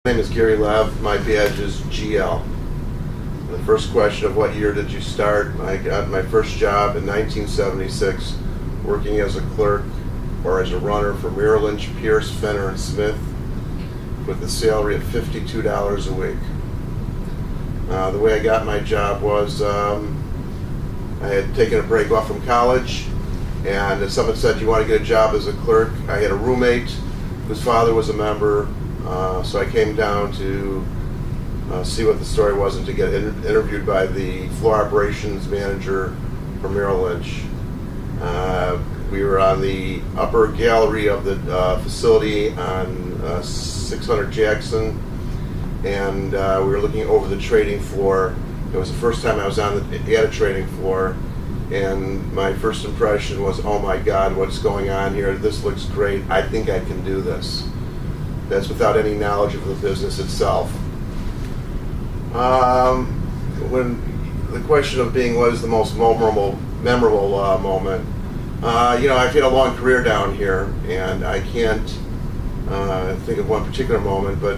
My name is Gary Lev. My badge is GL. The first question of what year did you start? I got my first job in 1976 working as a clerk or as a runner for Merrill Lynch, Pierce, Fenner, and Smith with a salary of $52 a week. The way I got my job was I had taken a break off from college, and if someone said, "Do you want to get a job as a clerk?" I had a roommate whose father was a member, so I came down to see what the story was and to get interviewed by the floor operations manager for Merrill Lynch. We were on the upper gallery of the facility on 600 Jackson, and we were looking over the trading floor. It was the first time I was at a trading floor, and my first impression was, oh my God, what's going on here? This looks great. I think I can do this. That's without any knowledge of the business itself. When the question of being what is the most memorable moment, I've had a long career down here, and I can't think of one particular moment, but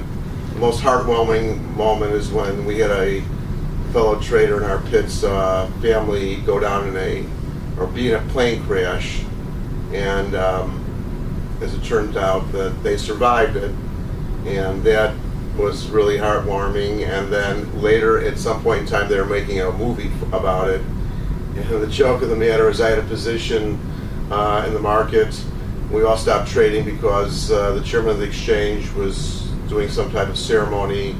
the most heartwarming moment is when we had a fellow trader in our pits family go down be in a plane crash, and as it turned out that they survived it, and that was really heartwarming. And then later at some point in time they were making a movie about it, and the joke of the matter is I had a position in the market. We all stopped trading because the chairman of the exchange was doing some type of ceremony.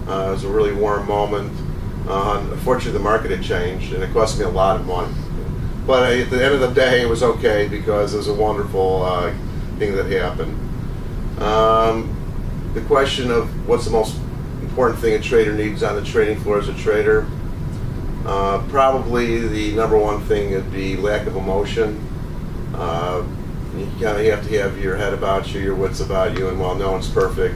It was a really warm moment. Unfortunately, the market had changed, and it cost me a lot of money. But at the end of the day, it was okay because it was a wonderful thing that happened. The question of what's the most important thing a trader needs on the trading floor as a trader, probably the number one thing would be lack of emotion. You kind of have to have your head about you, your wits about you, and while no one's perfect,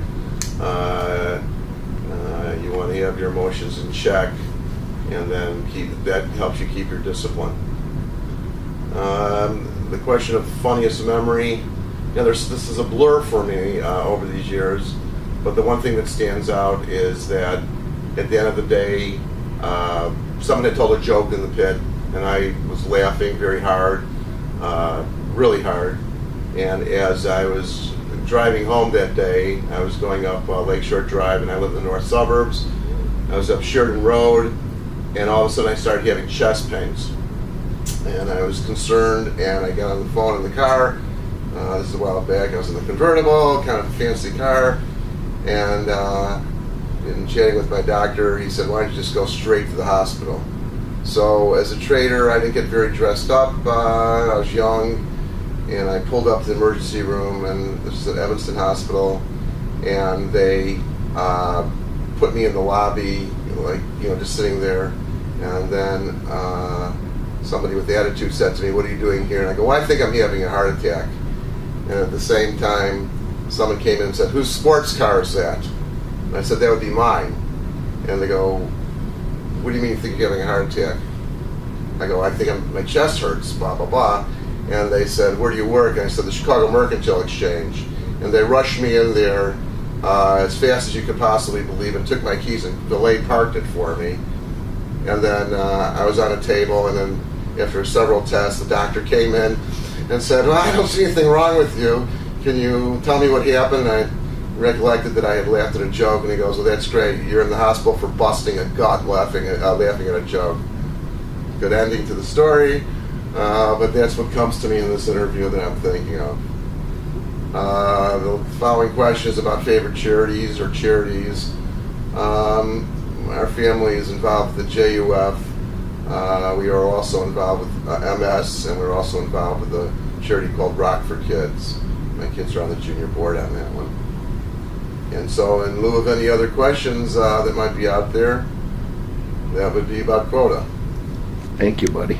you want to have your emotions in check, and then that helps you keep your discipline. The question of funniest memory, this is a blur for me over these years, but the one thing that stands out is that at the end of the day, someone had told a joke in the pit, and I was laughing very hard, really hard, and as I was driving home that day, I was going up Lakeshore Drive, and I live in the north suburbs. I was up Sheridan Road, and all of a sudden I started having chest pains, and I was concerned, and I got on the phone in the car. This is a while back. I was in the convertible, kind of a fancy car, and in chatting with my doctor, he said, "Why don't you just go straight to the hospital?" So as a trader, I didn't get very dressed up. I was young, and I pulled up to the emergency room, and this is at Evanston Hospital, and they put me in the lobby, just sitting there, and then somebody with attitude said to me, "What are you doing here?" And I go, "Well, I think I'm having a heart attack." And at the same time, someone came in and said, "Whose sports car is that?" And I said, "That would be mine." And they go, "What do you mean you think you're having a heart attack?" I go, "I think my chest hurts, blah, blah, blah." And they said, "Where do you work?" And I said, "The Chicago Mercantile Exchange." And they rushed me in there as fast as you could possibly believe, and took my keys and valet parked it for me. And then I was on a table, and then after several tests, the doctor came in and said, "Well, I don't see anything wrong with you. Can you tell me what happened?" And I recollected that I had laughed at a joke, and he goes, "Well, that's great. You're in the hospital for busting a gut laughing at a joke." Good ending to the story. But that's what comes to me in this interview that I'm thinking of. The following question is about favorite charities or charities. Our family is involved with the JUF. We are also involved with MS, and we're also involved with a charity called Rock for Kids. My kids are on the junior board on that one. And so in lieu of any other questions that might be out there, that would be about quota. Thank you, buddy.